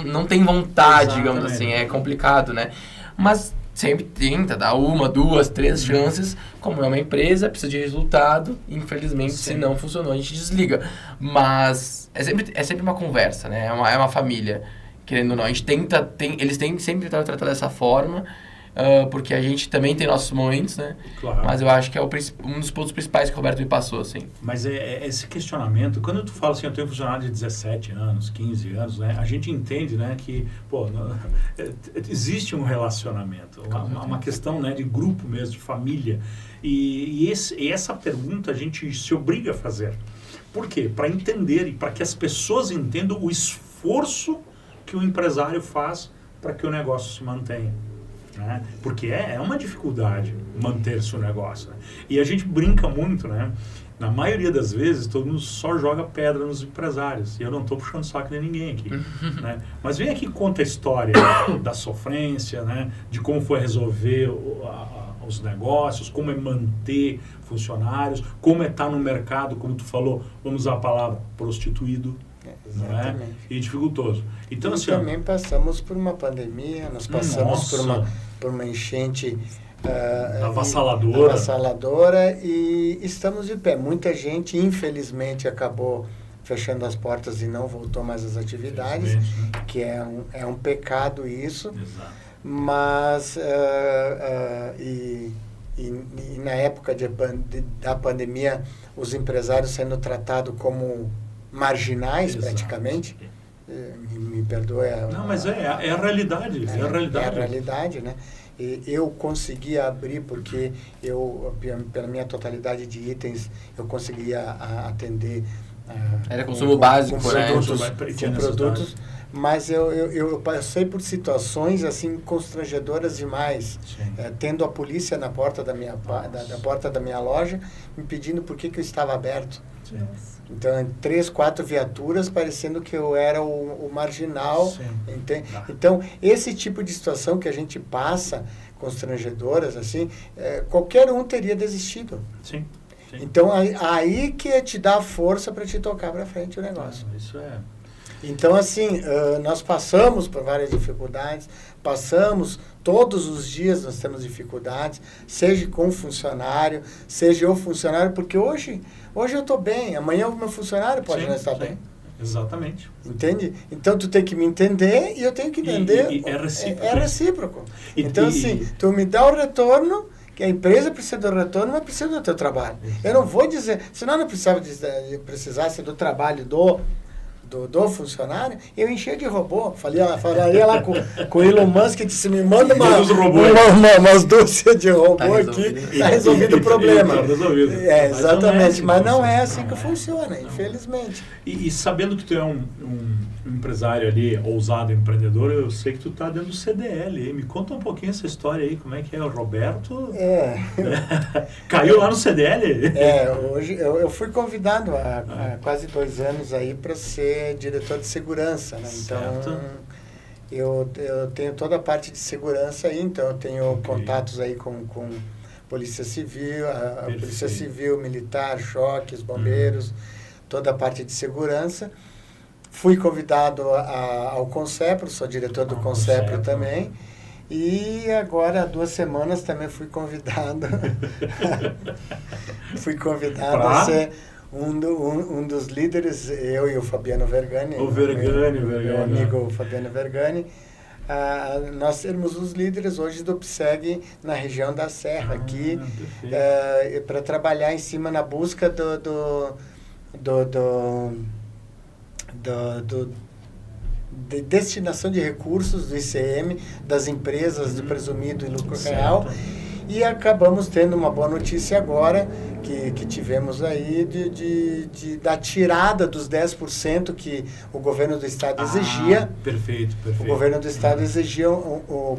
Speaker 5: não tem vontade, digamos assim. É complicado, né? Mas sempre tenta dar 1, 2, 3 chances. Como é uma empresa, precisa de resultado. Infelizmente, se não funcionou, a gente desliga. Mas é sempre uma conversa, né? É uma família, querendo ou não. A gente eles têm sempre tentado tratar dessa forma. porque a gente também tem nossos momentos, né?
Speaker 2: Claro.
Speaker 5: Mas eu acho que é um dos pontos principais que o Roberto me passou, assim.
Speaker 2: Mas esse questionamento, quando tu fala assim, eu tenho funcionário de 17 anos, 15 anos, né? A gente entende, né, que, pô, existe um relacionamento, uma questão, né, de grupo mesmo, de família. E essa pergunta a gente se obriga a fazer. Por quê? Para entender e para que as pessoas entendam o esforço que o empresário faz para que o negócio se mantenha. Né? Porque é uma dificuldade manter-se o negócio. Né? E a gente brinca muito, né? Na maioria das vezes, todo mundo só joga pedra nos empresários. E eu não estou puxando saco de ninguém aqui. Né? Mas vem aqui e conta a história da sofrência, né? De como foi resolver os negócios, como é manter funcionários, como é estar no mercado, como tu falou, vamos usar a palavra prostituído. Não é? E dificultoso. Então, assim,
Speaker 4: também passamos por uma pandemia, nós passamos por uma enchente avassaladora e estamos de pé. Muita gente, infelizmente, acabou fechando as portas e não voltou mais às atividades, né? Que é um pecado isso.
Speaker 2: Exato.
Speaker 4: Mas e na época da pandemia, os empresários sendo tratados como marginais, exato, praticamente. Me perdoe.
Speaker 2: Não, mas é a realidade. É a realidade,
Speaker 4: né? E eu consegui abrir porque pela minha totalidade de itens, eu conseguia atender.
Speaker 5: Era consumo básico,
Speaker 4: com produtos, mas eu passei por situações assim constrangedoras demais, tendo a polícia na porta da porta da minha loja, me pedindo por que eu estava aberto.
Speaker 2: Sim.
Speaker 4: Então, 3, 4 viaturas, parecendo que eu era o marginal. Então, esse tipo de situação que a gente passa, constrangedoras, assim, qualquer um teria desistido.
Speaker 2: Sim.
Speaker 4: Então, aí que te dá força para te tocar para frente o negócio.
Speaker 2: Isso é...
Speaker 4: Então, assim, nós passamos por várias dificuldades, todos os dias nós temos dificuldades, seja com o funcionário, seja o funcionário, porque hoje eu estou bem, amanhã o meu funcionário pode não estar bem.
Speaker 2: Exatamente.
Speaker 4: Entende? Então, tu tem que me entender e eu tenho que entender.
Speaker 2: E é recíproco.
Speaker 4: É recíproco. Então, assim, tu me dá o retorno, que a empresa precisa do retorno, mas precisa do teu trabalho. Eu não vou dizer, senão não precisasse do trabalho do funcionário, eu enchia de robô. Falaria lá com o Elon Musk, disse, me manda umas dúzias de robô aqui, está resolvido o problema. Exatamente, mas não é assim que funciona, infelizmente.
Speaker 2: E sabendo que tu é um empresário ali, ousado, empreendedor, eu sei que tu está dentro do CDL. Me conta um pouquinho essa história aí, como é que é o Roberto? Caiu lá no CDL?
Speaker 4: Hoje eu fui convidado há quase 2 anos aí para ser diretor de segurança, né? Então, eu tenho toda a parte de segurança aí, então eu tenho contatos aí com Polícia Civil, a Polícia Civil, Militar, choques, bombeiros, toda a parte de segurança. Fui convidado ao Concepro, sou diretor do Concepro também. E agora, há 2 semanas, também fui convidado a ser um dos líderes, eu e o Fabiano Vergani. Meu amigo Fabiano Vergani. Nós sermos os líderes hoje do PSEG na região da Serra, aqui, para trabalhar em cima na busca de destinação de recursos do ICM, das empresas de presumido e lucro real. E acabamos tendo uma boa notícia agora, que tivemos aí da tirada dos 10% que o governo do estado exigia.
Speaker 2: Perfeito.
Speaker 4: O governo do estado exigia,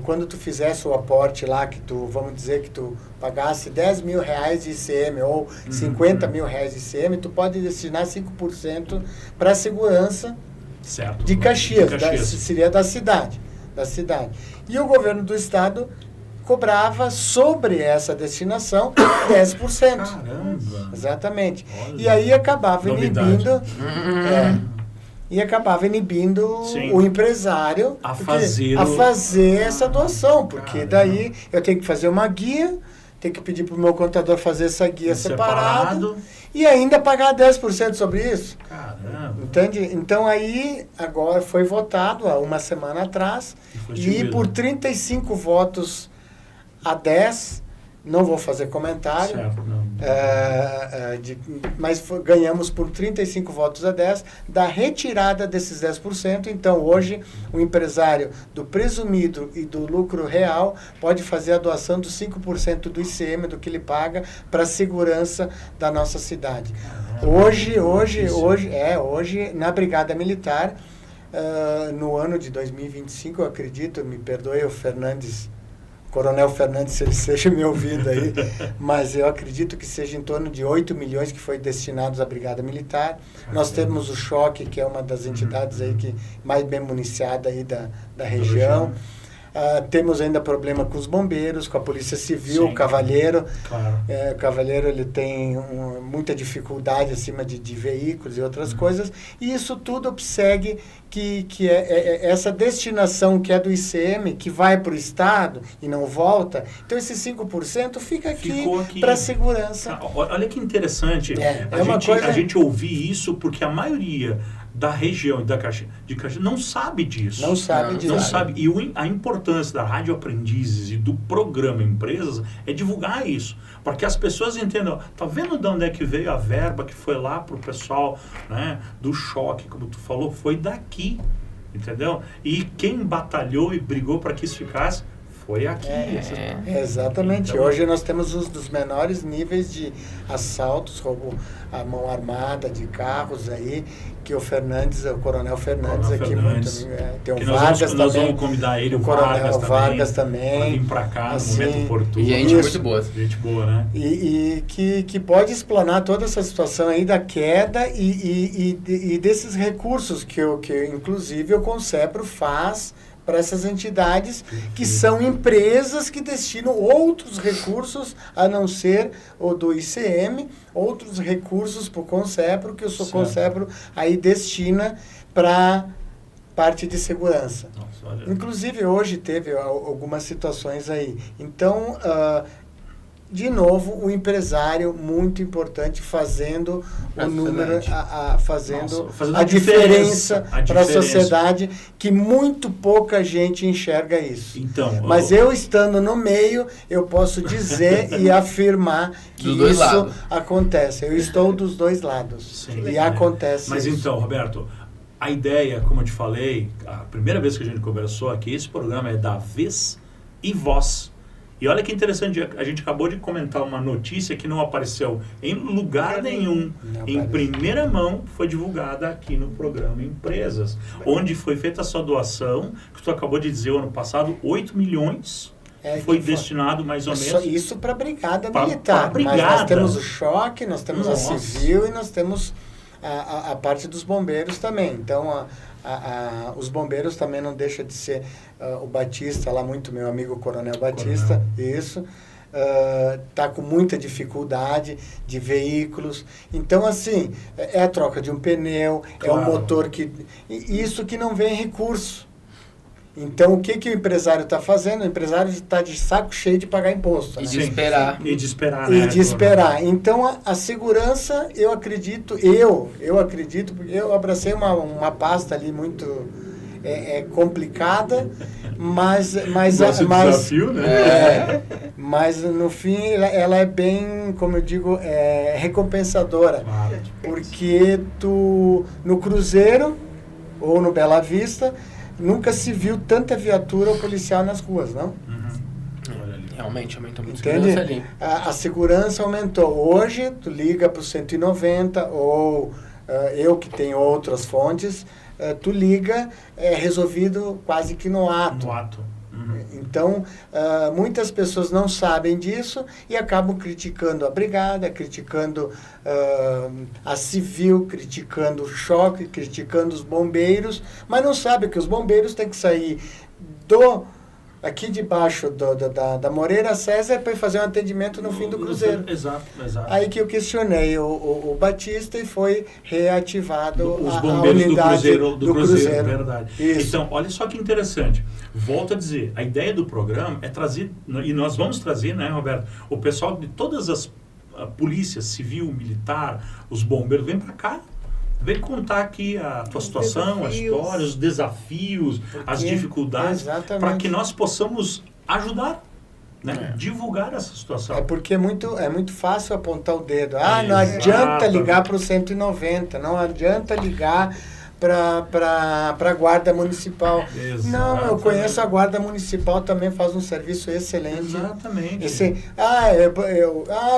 Speaker 4: quando tu fizesse o aporte lá, vamos dizer que tu pagasse 10 mil reais de ICM ou 50 mil reais de ICM, tu pode destinar 5% para a segurança de Caxias, seria da cidade. E o governo do estado cobrava sobre essa destinação 10%.
Speaker 2: Caramba!
Speaker 4: Exatamente.
Speaker 2: Olha.
Speaker 4: E aí acabava inibindo o empresário a fazer essa doação, porque daí eu tenho que fazer uma guia, tenho que pedir para o meu contador fazer essa guia separado e ainda pagar 10% sobre isso.
Speaker 2: Caramba!
Speaker 4: Entende? Então aí agora foi votado há uma semana atrás e por 35 votos a 10, não vou fazer comentário,
Speaker 2: Certo, não.
Speaker 4: mas ganhamos por 35 votos a 10 da retirada desses 10%. Então, hoje, o empresário do presumido e do lucro real pode fazer a doação dos 5% do ICM, do que ele paga, para a segurança da nossa cidade. Hoje, na Brigada Militar, no ano de 2025, eu acredito, me perdoe o Coronel Fernandes, se ele seja me ouvindo aí, mas eu acredito que seja em torno de 8 milhões que foi destinados à Brigada Militar. Nós temos o Choque, que é uma das entidades aí que mais bem municiada aí da região. Temos ainda problema com os bombeiros, com a Polícia Civil,
Speaker 2: Sim.
Speaker 4: o Cavalheiro.
Speaker 2: Claro.
Speaker 4: O Cavalheiro ele tem muita dificuldade acima de veículos e outras coisas. E isso tudo segue que essa destinação que é do ICM, que vai para o Estado e não volta. Então, esses 5% fica aqui para a segurança.
Speaker 2: Olha que interessante. A gente ouvir isso porque a maioria da região de Caxias não sabe disso.
Speaker 4: Não sabe disso.
Speaker 2: Não sabe. E a importância da Rádio Aprendizes e do programa Empresas é divulgar isso. Para que as pessoas entendam. Tá vendo de onde é que veio a verba que foi lá pro pessoal, né, do Choque, como tu falou, foi daqui. Entendeu? E quem batalhou e brigou para que isso ficasse foi aqui.
Speaker 4: Exatamente.
Speaker 2: Então,
Speaker 4: hoje nós temos um dos menores níveis de assaltos, roubo à mão armada de carros aí, que o Coronel Fernandes aqui
Speaker 2: Fernandes,
Speaker 4: muito. Tem o
Speaker 2: Vargas
Speaker 4: Vargas
Speaker 2: também. Nós
Speaker 4: também.
Speaker 2: vamos convidar ele, o
Speaker 4: Coronel
Speaker 2: Vargas
Speaker 4: também.
Speaker 2: Pra vir pra cá
Speaker 4: assim,
Speaker 2: no momento oportuno.
Speaker 5: Gente muito boa.
Speaker 2: Gente boa, né?
Speaker 4: E que pode explanar toda essa situação aí da queda e desses recursos que inclusive o Concepro faz para essas entidades, que são empresas que destinam outros recursos, a não ser o do ICM, outros recursos para o Concepro, que o Concepro aí destina para parte de segurança.
Speaker 2: Nossa, olha.
Speaker 4: Inclusive, hoje teve algumas situações aí. Então, de novo, o empresário, muito importante, fazendo o número, fazendo a diferença para a sociedade, que muito pouca gente enxerga isso.
Speaker 2: Então,
Speaker 4: mas eu estando no meio, eu posso dizer e afirmar que isso acontece. Eu estou dos dois lados.
Speaker 2: Sim,
Speaker 4: e acontece
Speaker 2: Mas
Speaker 4: isso.
Speaker 2: então, Roberto, a ideia, como eu te falei, a primeira vez que a gente conversou aqui, esse programa é da Vez e Voz. E olha que interessante, a gente acabou de comentar uma notícia que não apareceu em lugar nenhum. Em primeira mão, foi divulgada aqui no programa Empresas, onde foi feita a sua doação, que tu acabou de dizer, o ano passado, 8 milhões foi destinado mais ou menos.
Speaker 4: Isso para a Brigada Militar.
Speaker 2: Brigada.
Speaker 4: Mas nós temos o Choque, nós temos a Civil e nós temos a parte dos bombeiros também. Então, os bombeiros também não deixa de ser o Batista, lá muito meu amigo Coronel Batista, isso, está com muita dificuldade de veículos. Então, assim, é a troca de um pneu, é um motor isso que não vem recurso. Então, o que o empresário está fazendo? O empresário está de saco cheio de pagar imposto.
Speaker 5: E
Speaker 4: Né?
Speaker 5: de esperar.
Speaker 2: E de esperar,
Speaker 4: E de esperar. Então, a segurança, eu acredito, porque eu abracei uma pasta ali muito complicada, mas
Speaker 2: desafio, né?
Speaker 4: mas no fim ela é bem, como eu digo, recompensadora.
Speaker 2: Claro.
Speaker 4: Porque no Cruzeiro ou no Bela Vista, nunca se viu tanta viatura ou policial nas ruas, não?
Speaker 5: Realmente aumentou muito a
Speaker 4: Entende?
Speaker 5: segurança ali.
Speaker 4: A segurança aumentou. Hoje, tu liga para o 190 ou eu que tenho outras fontes, tu liga, é resolvido quase que no ato.
Speaker 2: No ato.
Speaker 4: Então, muitas pessoas não sabem disso e acabam criticando a brigada, criticando a civil, criticando o Choque, criticando os bombeiros, mas não sabem que os bombeiros têm que sair aqui debaixo da Moreira César para fazer um atendimento no fim do Cruzeiro.
Speaker 2: Exato.
Speaker 4: Aí que eu questionei o Batista e foi reativado
Speaker 2: Os
Speaker 4: a
Speaker 2: bombeiros
Speaker 4: unidade
Speaker 2: do Cruzeiro, verdade.
Speaker 4: Isso.
Speaker 2: Então, olha só que interessante. Volto a dizer, a ideia do programa é trazer, e nós vamos trazer, né, Roberto, o pessoal de todas as polícias, civil, militar, os bombeiros, vem para cá. Vem contar aqui a tua situação, a história, os desafios, as dificuldades, para que nós possamos ajudar. né? Divulgar essa situação.
Speaker 4: É porque é muito fácil apontar o dedo. Ah, não
Speaker 2: Exatamente.
Speaker 4: adianta ligar para o 190, não adianta ligar para a Guarda Municipal. Não, eu
Speaker 2: Exatamente.
Speaker 4: conheço a Guarda Municipal, também faz um serviço excelente.
Speaker 2: Exatamente.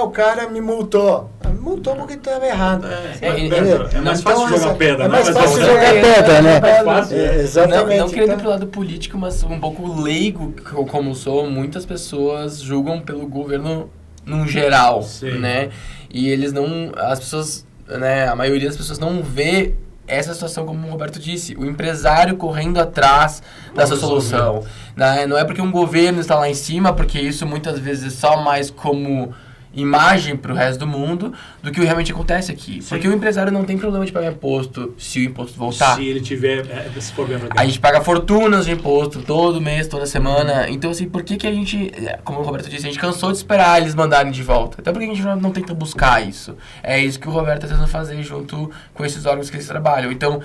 Speaker 4: O cara me multou. Multou porque estava errado.
Speaker 2: É mais fácil
Speaker 4: Então,
Speaker 2: jogar pedra,
Speaker 4: é
Speaker 2: né?
Speaker 4: mais
Speaker 2: Mas
Speaker 4: fácil
Speaker 2: é
Speaker 4: jogar pedra, né?
Speaker 2: mais fácil.
Speaker 4: Exatamente.
Speaker 5: Não querendo ir
Speaker 4: então-
Speaker 5: pro lado político, mas um pouco leigo, como sou, muitas pessoas julgam pelo governo num geral,
Speaker 2: Sim.
Speaker 5: né? E eles não... As pessoas, né? A maioria das pessoas não vê essa situação, como o Roberto disse, o empresário correndo atrás dessa solução. Né? Não é porque um governo está lá em cima, porque isso muitas vezes é só mais como imagem para o resto do mundo do que realmente acontece aqui.
Speaker 2: Sim.
Speaker 5: Porque o empresário não tem problema de pagar imposto se o imposto voltar.
Speaker 2: Se ele tiver esse problema.
Speaker 5: A gente paga fortunas de imposto todo mês, toda semana. Então, assim, por que a gente, como o Roberto disse, a gente cansou de esperar eles mandarem de volta? Até porque a gente não tenta buscar isso. É isso que o Roberto está tentando fazer junto com esses órgãos que eles trabalham. Então,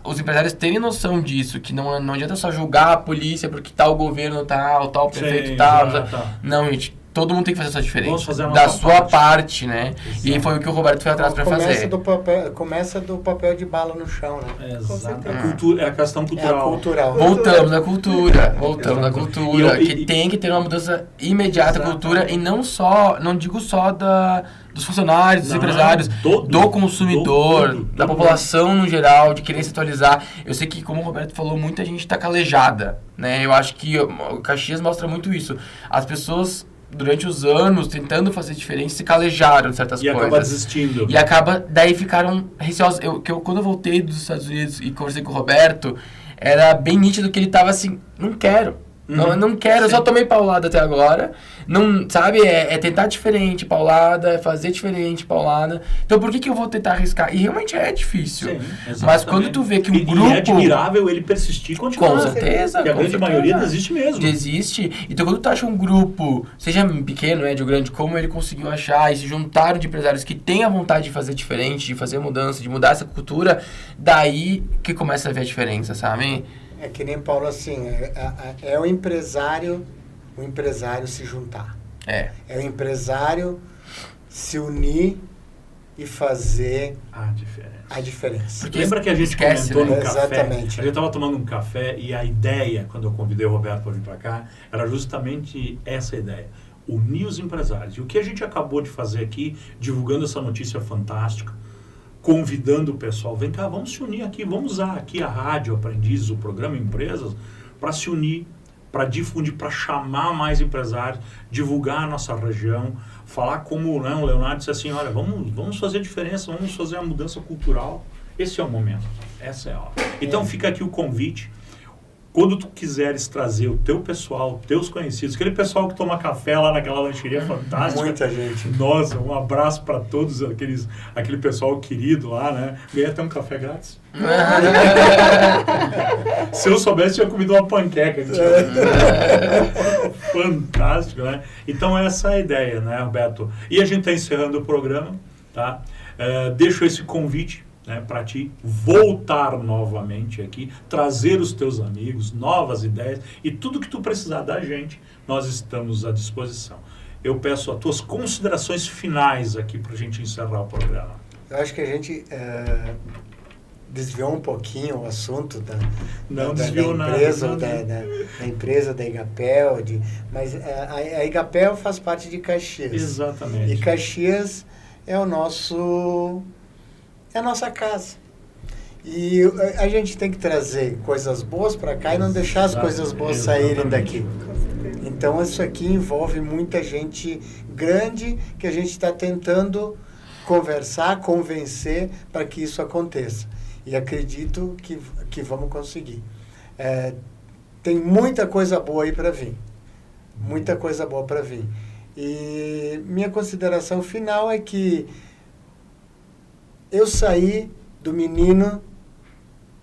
Speaker 5: os empresários terem noção disso, que não adianta só julgar a polícia porque tal governo tal, tal prefeito
Speaker 2: Sim,
Speaker 5: tal.
Speaker 2: tá.
Speaker 5: Não, gente. Todo mundo tem que fazer a sua diferença.
Speaker 2: Vamos fazer a
Speaker 5: da
Speaker 2: nossa
Speaker 5: sua
Speaker 2: parte.
Speaker 5: parte, né?
Speaker 2: Exato.
Speaker 5: E foi o que o Roberto foi atrás para fazer.
Speaker 4: Começa do papel de bala no chão, né?
Speaker 2: Exato.
Speaker 3: certeza.
Speaker 2: É a questão cultural.
Speaker 4: É a cultural.
Speaker 5: Voltamos à cultura. Voltamos à
Speaker 2: Exatamente.
Speaker 5: cultura.
Speaker 2: E
Speaker 5: Que tem que ter uma mudança imediata da cultura e não só, não digo só dos funcionários, dos
Speaker 2: Não,
Speaker 5: empresários, do consumidor,
Speaker 2: todo
Speaker 5: da população no geral, de querer se atualizar. Eu sei que, como o Roberto falou, muita gente está calejada, né? Eu acho que o Caxias mostra muito isso. As pessoas, durante os anos, tentando fazer diferente, se calejaram de certas
Speaker 2: E
Speaker 5: coisas.
Speaker 2: acaba desistindo.
Speaker 5: E daí ficaram receosos. Quando eu voltei dos Estados Unidos e conversei com o Roberto, era bem nítido que ele tava assim, não quero. Não quero, eu só tomei paulada até agora. Não, sabe, é tentar diferente, paulada, é fazer diferente, paulada. Então por que eu vou tentar arriscar? E realmente é difícil.
Speaker 2: Sim,
Speaker 5: Mas
Speaker 2: exatamente.
Speaker 5: quando tu vê que um
Speaker 2: E
Speaker 5: grupo...
Speaker 2: é admirável ele persistir e continuar.
Speaker 5: Com certeza,
Speaker 2: Porque a
Speaker 5: com
Speaker 2: grande
Speaker 5: certeza.
Speaker 2: maioria desiste mesmo.
Speaker 5: Desiste. Então, quando tu acha um grupo, seja pequeno, médio ou grande, como ele conseguiu achar e se juntaram de empresários que têm a vontade de fazer diferente, de fazer mudança, de mudar essa cultura, daí que começa a ver a diferença, sabe?
Speaker 4: É que nem Paulo, assim, é o empresário se juntar.
Speaker 5: É.
Speaker 4: É o empresário se unir e fazer
Speaker 2: A diferença.
Speaker 4: a diferença.
Speaker 5: Porque
Speaker 2: Lembra que a gente
Speaker 5: esquece,
Speaker 2: comentou
Speaker 5: né?
Speaker 2: no café?
Speaker 4: Exatamente.
Speaker 2: A gente estava tomando um café e a ideia, quando eu convidei o Roberto para vir para cá, era justamente essa ideia. Unir os empresários. E o que a gente acabou de fazer aqui, divulgando essa notícia fantástica, convidando o pessoal, vem cá, vamos se unir aqui, vamos usar aqui a Rádio Aprendizes, o programa Empresas, para se unir, para difundir, para chamar mais empresários, divulgar a nossa região, falar como, né, o Leonardo disse assim, olha, vamos fazer a diferença, vamos fazer a mudança cultural. Esse é o momento, essa é a hora. Então fica aqui o convite. Quando tu quiseres trazer o teu pessoal, teus conhecidos, aquele pessoal que toma café lá naquela lancheria fantástica.
Speaker 4: Muita gente.
Speaker 2: Nossa, um abraço para todos aquele pessoal querido lá, né? Ganhei até um café grátis. Se eu soubesse, tinha comido uma panqueca. Fantástico, né? Então essa é a ideia, né, Roberto? E a gente está encerrando o programa, tá? Deixo esse convite, né, para ti voltar novamente aqui, trazer os teus amigos, novas ideias e tudo que tu precisar da gente, nós estamos à disposição. Eu peço as tuas considerações finais aqui para a gente encerrar o programa.
Speaker 4: Eu acho que a gente desviou um pouquinho o assunto da empresa, da empresa da Igapel, mas a Igapel faz parte de Caxias.
Speaker 2: Exatamente.
Speaker 4: E Caxias é a nossa casa. E a gente tem que trazer coisas boas para cá e não deixar as coisas boas saírem daqui. Então isso aqui envolve muita gente grande que a gente está tentando conversar, convencer para que isso aconteça. E acredito que vamos conseguir. Tem muita coisa boa aí para vir. Muita coisa boa para vir. E minha consideração final é que eu saí do menino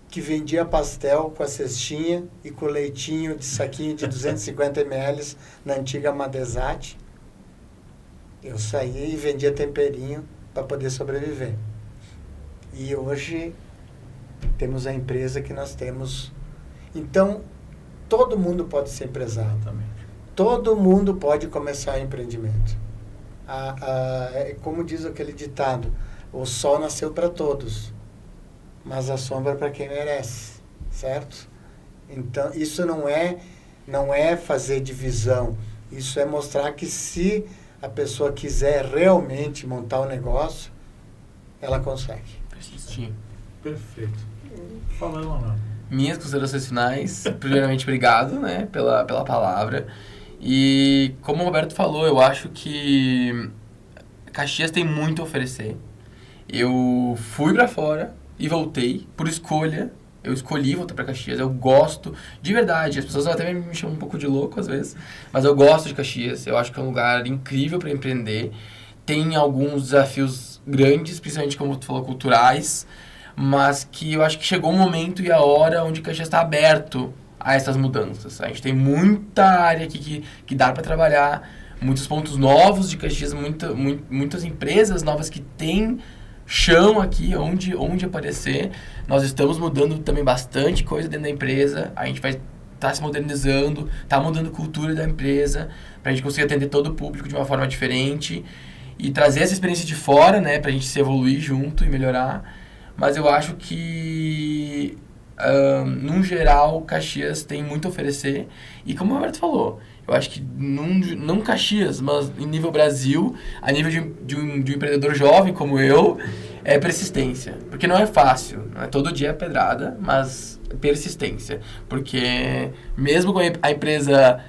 Speaker 4: que vendia pastel com a cestinha e com leitinho de saquinho de 250 ml na antiga Madesat. Eu saí e vendia temperinho para poder sobreviver. E hoje temos a empresa que nós temos. Então, todo mundo pode ser empresário.
Speaker 2: Exatamente.
Speaker 4: todo mundo pode começar empreendimento. Como diz aquele ditado, o sol nasceu para todos, mas a sombra para quem merece, certo? Então, isso não é fazer divisão, isso é mostrar que se a pessoa quiser realmente montar um negócio, ela consegue.
Speaker 5: Persistir.
Speaker 2: Perfeito. Fala, Leonardo.
Speaker 5: Minhas considerações finais, primeiramente, obrigado, né, pela palavra. E como o Roberto falou, eu acho que Caxias tem muito a oferecer. Eu fui pra fora e voltei por escolha. Eu escolhi voltar pra Caxias, eu gosto, de verdade. As pessoas até me chamam um pouco de louco às vezes, mas eu gosto de Caxias. Eu acho que é um lugar incrível para empreender. Tem alguns desafios grandes, principalmente como tu falou, culturais, mas que eu acho que chegou um momento e a hora onde Caxias está aberto a essas mudanças. A gente tem muita área aqui que dá para trabalhar, muitos pontos novos de Caxias, muitas empresas novas que têm chão aqui onde aparecer. Nós estamos mudando também bastante coisa dentro da empresa. A gente vai estar se modernizando, tá mudando a cultura da empresa para a gente conseguir atender todo o público de uma forma diferente e trazer essa experiência de fora, né, para a gente se evoluir junto e melhorar. Mas eu acho que, num geral, Caxias tem muito a oferecer. E como o Roberto falou, eu acho que não Caxias, mas em nível Brasil, a nível de um empreendedor jovem como eu, é persistência. Porque não é fácil, não é todo dia é pedrada, mas persistência. Porque mesmo com a empresa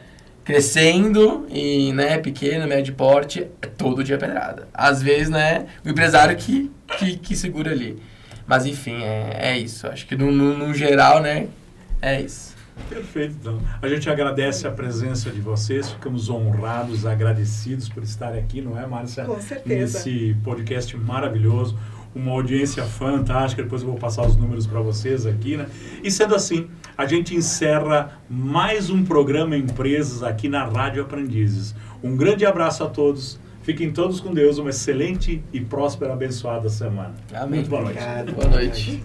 Speaker 5: crescendo e, né, pequeno, médio porte, é todo dia pedrada. Às vezes, né, o empresário que segura ali. Mas, enfim, é isso. Acho que, no geral, né, é isso.
Speaker 2: Perfeito, então. A gente agradece a presença de vocês, ficamos honrados, agradecidos por estarem aqui, não é, Márcia?
Speaker 3: Com certeza.
Speaker 2: Nesse podcast maravilhoso, uma audiência fantástica, depois eu vou passar os números para vocês aqui, né? E sendo assim, a gente encerra mais um programa Empresas aqui na Rádio Aprendizes. Um grande abraço a todos. Fiquem todos com Deus, uma excelente e próspera, abençoada semana.
Speaker 5: Amém.
Speaker 2: Muito boa noite.
Speaker 4: Obrigado.
Speaker 5: Boa noite.